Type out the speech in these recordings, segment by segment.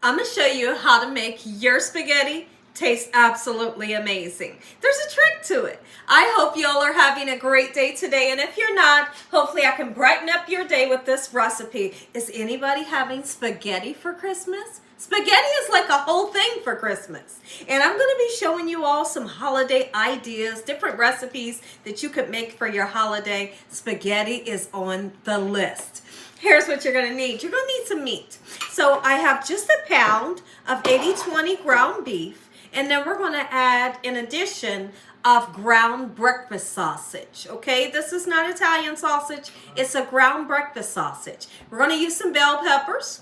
I'm going to show you how to make your spaghetti taste absolutely amazing. There's a trick to it. I hope y'all are having a great day today, and if you're not, hopefully I can brighten up your day with this recipe. Is anybody having spaghetti for Christmas? Spaghetti is like a whole thing for Christmas. And I'm going to be showing you all some holiday ideas, different recipes that you could make for your holiday. Spaghetti is on the list. Here's what you're going to need. You're going to need some meat. So I have just a pound of 80-20 ground beef. And then we're going to add an addition of ground breakfast sausage. Okay, this is not Italian sausage. It's a ground breakfast sausage. We're going to use some bell peppers.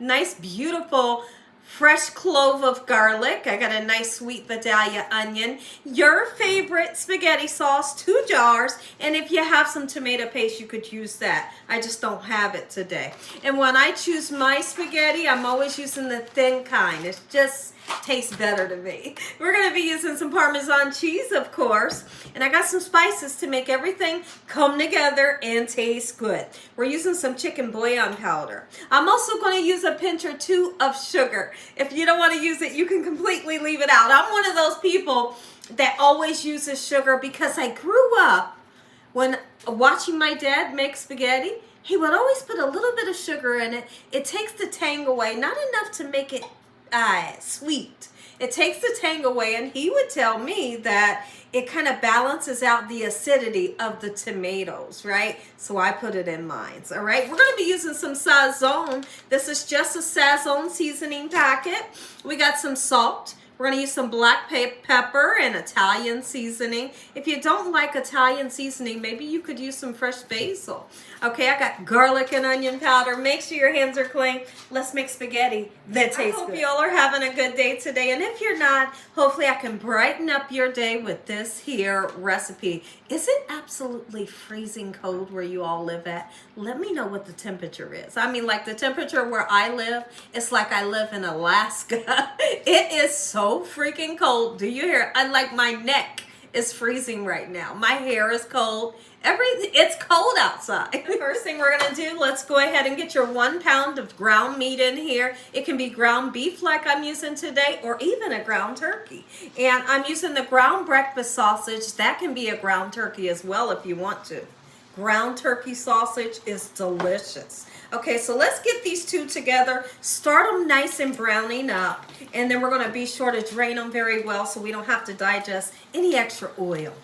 Nice, beautiful, fresh clove of garlic. I got a nice sweet Vidalia onion. Your favorite spaghetti sauce, 2 jars. And if you have some tomato paste, you could use that. I just don't have it today. And when I choose my spaghetti, I'm always using the thin kind. It just tastes better to me. We're going to be using some Parmesan cheese, of course. And I got some spices to make everything come together and taste good. We're using some chicken bouillon powder. I'm also going to use a pinch or 2 of sugar. If you don't want to use it, you can completely leave it out. I'm one of those people that always uses sugar because I grew up when watching my dad make spaghetti. He would always put a little bit of sugar in it. It takes the tang away, not enough to make it sweet. It takes the tang away, and he would tell me that it kind of balances out the acidity of the tomatoes, right? So I put it in mine. All right, we're going to be using some sazon. This is just a sazon seasoning packet. We got some salt. We're going to use some black pepper and Italian seasoning. If you don't like Italian seasoning, maybe you could use some fresh basil. Okay, I got garlic and onion powder. Make sure your hands are clean. Let's make spaghetti that tastes good. I hope y'all are having a good day today. And if you're not, hopefully I can brighten up your day with this here recipe. Is it absolutely freezing cold where you all live at? Let me know what the temperature is. I mean, like the temperature where I live, it's like I live in Alaska. It is so freaking cold. Do you hear? Like my neck is freezing right now. My hair is cold. It's cold outside. The first thing we're going to do, let's go ahead and get your 1 pound of ground meat in here. It can be ground beef like I'm using today, or even a ground turkey. And I'm using the ground breakfast sausage. That can be a ground turkey as well if you want to. Ground turkey sausage is delicious. Okay, so let's get these 2 together. Start them nice and browning up. And then we're going to be sure to drain them very well so we don't have to digest any extra oil.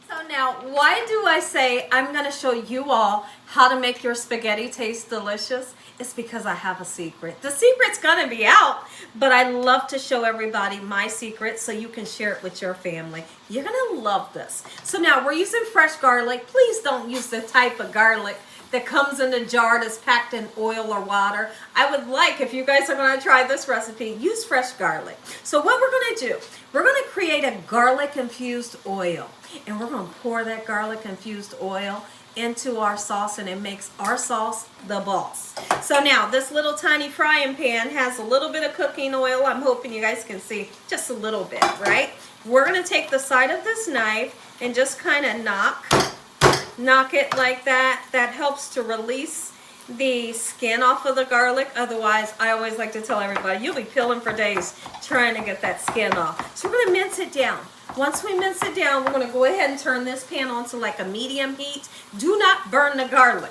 So now, why do I say I'm going to show you all how to make your spaghetti taste delicious? It's because I have a secret. The secret's going to be out, but I love to show everybody my secret so you can share it with your family. You're going to love this. So now, we're using fresh garlic. Please don't use the type of garlic that comes in a jar that's packed in oil or water. I would like, if you guys are going to try this recipe, use fresh garlic. So what we're going to do, we're going to create a garlic infused oil. And we're going to pour that garlic infused oil into our sauce, and it makes our sauce the boss. So now this little tiny frying pan has a little bit of cooking oil. I'm hoping you guys can see just a little bit, right? We're going to take the side of this knife and just kind of knock it like that. That helps to release the skin off of the garlic. Otherwise, I always like to tell everybody, you'll be peeling for days trying to get that skin off. So we're going to mince it down. Once we mince it down, we're going to go ahead and turn this pan on to like a medium heat. Do not burn the garlic.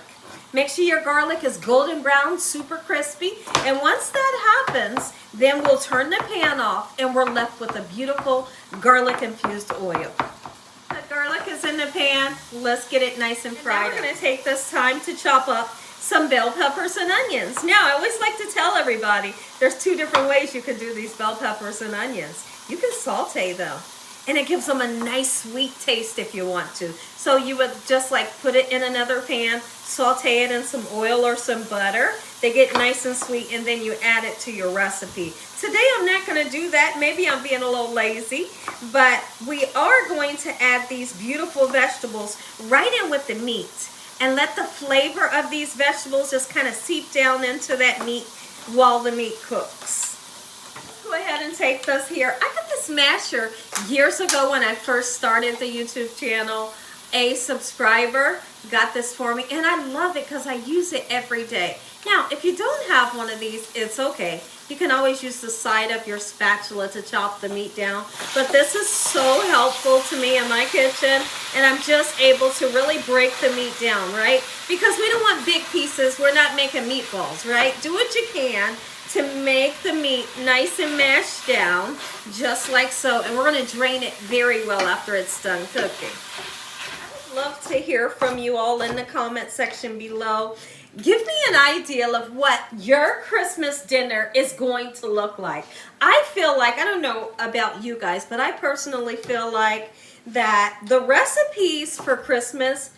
Make sure your garlic is golden brown, super crispy. And once that happens, then we'll turn the pan off and we're left with a beautiful garlic infused oil. The garlic is in the pan. Let's get it nice and fried. We're going to take this time to chop up some bell peppers and onions. Now, I always like to tell everybody there's 2 different ways you can do these bell peppers and onions. You can saute them, and it gives them a nice sweet taste if you want to. So you would just like put it in another pan, saute it in some oil or some butter. They get nice and sweet, and then you add it to your recipe. Today I'm not going to do that. Maybe I'm being a little lazy, but we are going to add these beautiful vegetables right in with the meat and let the flavor of these vegetables just kind of seep down into that meat while the meat cooks. Go ahead and take this here. I got this masher years ago when I first started the YouTube channel. A subscriber got this for me, and I love it because I use it every day. Now, if you don't have one of these, it's okay. You can always use the side of your spatula to chop the meat down. But this is so helpful to me in my kitchen, and I'm just able to really break the meat down, right? Because we don't want big pieces. We're not making meatballs, right? Do what you can to make the meat nice and mashed down, just like so. And we're going to drain it very well after it's done cooking. I would love to hear from you all in the comment section below. Give me an idea of what your Christmas dinner is going to look like. I feel like, I don't know about you guys, but I personally feel like that the recipes for Christmas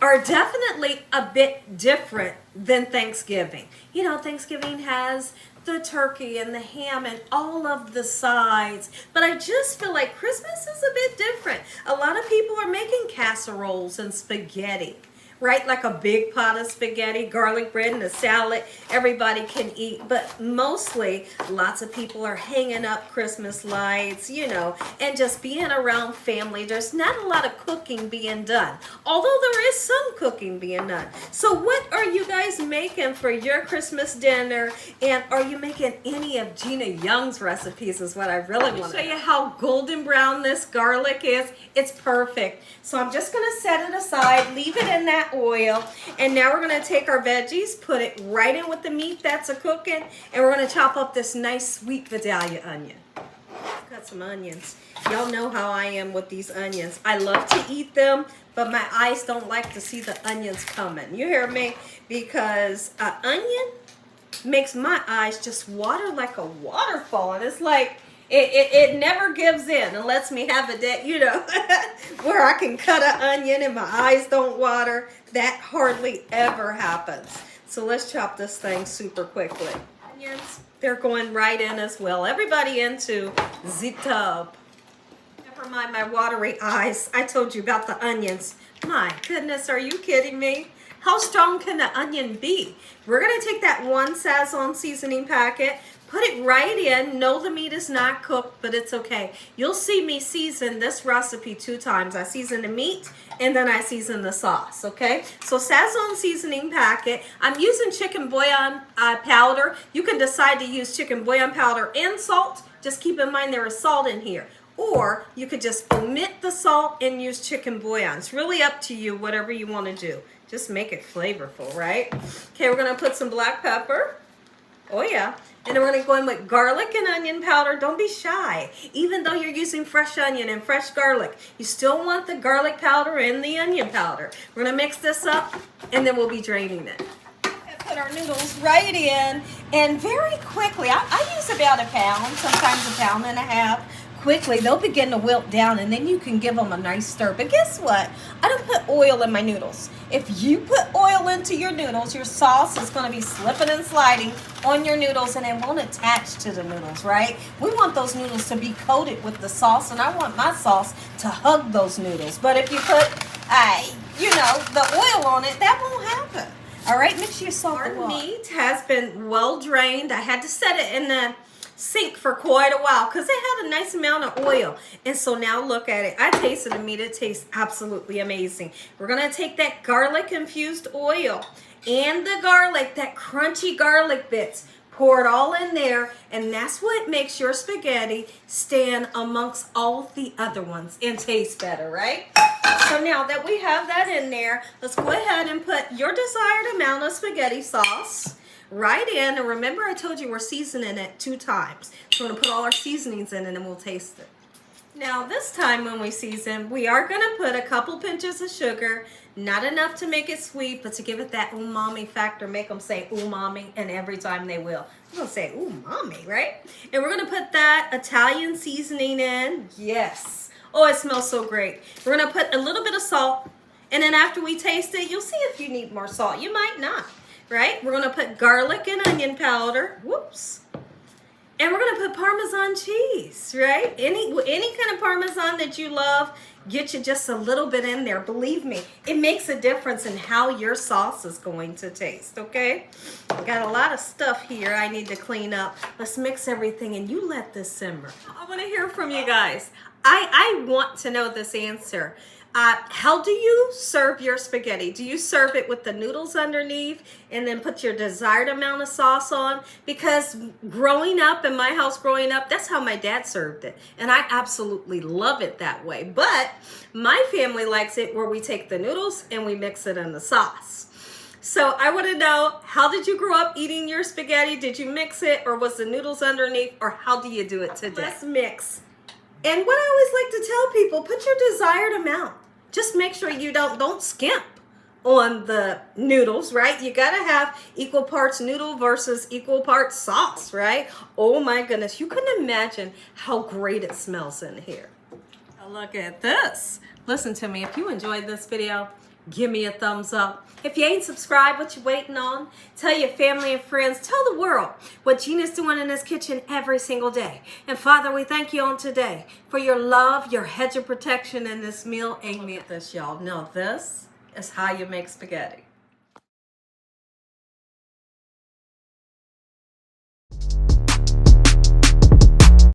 are definitely a bit different than Thanksgiving. You know, Thanksgiving has the turkey and the ham and all of the sides, but I just feel like Christmas is a bit different. A lot of people are making casseroles and spaghetti, right? Like a big pot of spaghetti, garlic bread, and a salad everybody can eat. But mostly, lots of people are hanging up Christmas lights, you know, and just being around family. There's not a lot of cooking being done, although there is some cooking being done. So what are you guys making for your Christmas dinner? And are you making any of Gina Young's recipes is what I really want to show you how golden brown this garlic is. It's perfect. So I'm just going to set it aside, leave it in that oil, and now we're going to take our veggies, put it right in with the meat that's a cooking, and we're going to chop up this nice sweet Vidalia onion. Got some onions. Y'all know how I am with these onions. I love to eat them, but my eyes don't like to see the onions coming. You hear me? Because an onion makes my eyes just water like a waterfall, and it's like it never gives in and lets me have a day, you know, where I can cut an onion and my eyes don't water. That hardly ever happens. So let's chop this thing super quickly. Onions, they're going right in as well. Everybody into the tub. Never mind my watery eyes. I told you about the onions. My goodness, are you kidding me? How strong can the onion be? We're going to take that one Sazon seasoning packet, put it right in. No, the meat is not cooked, but it's okay. You'll see me season this recipe 2 times. I season the meat and then I season the sauce, okay? So Sazon seasoning packet. I'm using chicken bouillon powder. You can decide to use chicken bouillon powder and salt. Just keep in mind there is salt in here. Or you could just omit the salt and use chicken bouillon. It's really up to you, whatever you want to do. Just make it flavorful, right? Okay, we're going to put some black pepper. Oh, yeah. And then we're going to go in with garlic and onion powder. Don't be shy. Even though you're using fresh onion and fresh garlic, you still want the garlic powder and the onion powder. We're going to mix this up, and then we'll be draining it. Put our noodles right in, and very quickly, I use about a pound, sometimes a pound and a half. Quickly, they'll begin to wilt down, and then you can give them a nice stir. But guess what? I don't put oil in my noodles. If you put oil into your noodles, your sauce is going to be slipping and sliding on your noodles, and it won't attach to the noodles, right? We want those noodles to be coated with the sauce, and I want my sauce to hug those noodles. But if you put, you know, the oil on it, that won't happen. All right, mix your salt. Our meat has been well drained. I had to set it in the sink for quite a while because it had a nice amount of oil. And so now look at it. I tasted the meat. It tastes absolutely amazing. We're going to take that garlic infused oil and the garlic, that crunchy garlic bits, pour it all in there, and that's what makes your spaghetti stand amongst all the other ones and taste better, right? So now that we have that in there, let's go ahead and put your desired amount of spaghetti sauce right in. And remember, I told you we're seasoning it 2 times. So we're going to put all our seasonings in and then we'll taste it. Now this time when we season, we are going to put a couple pinches of sugar. Not enough to make it sweet, but to give it that umami factor, make them say umami, and every time they will. I'm going to say umami, right? And we're going to put that Italian seasoning in. Yes. Oh, it smells so great. We're going to put a little bit of salt, and then after we taste it, you'll see if you need more salt. You might not, right? We're going to put garlic and onion powder. Whoops. And we're going to put Parmesan cheese, right? Any kind of Parmesan that you love, get you just a little bit in there. Believe me, it makes a difference in how your sauce is going to taste, okay? I got a lot of stuff here I need to clean up. Let's mix everything and you let this simmer. I want to hear from you guys. I want to know this answer. How do you serve your spaghetti? Do you serve it with the noodles underneath and then put your desired amount of sauce on? Because growing up, in my house growing up, that's how my dad served it. And I absolutely love it that way. But my family likes it where we take the noodles and we mix it in the sauce. So I want to know, how did you grow up eating your spaghetti? Did you mix it, or was the noodles underneath, or how do you do it today? Let's mix. And what I always like to tell people, put your desired amount. Just make sure you don't skimp on the noodles, right? You gotta have equal parts noodle versus equal parts sauce, right? Oh my goodness, you couldn't imagine how great it smells in here. Now look at this. Listen to me, if you enjoyed this video, give me a thumbs up. If you ain't subscribed, what you waiting on? Tell your family and friends, tell the world what Gina's doing in this kitchen every single day. And Father, we thank you on today for your love, your hedge of protection in this meal. Amen. Look at this, y'all. Now this is how you make spaghetti.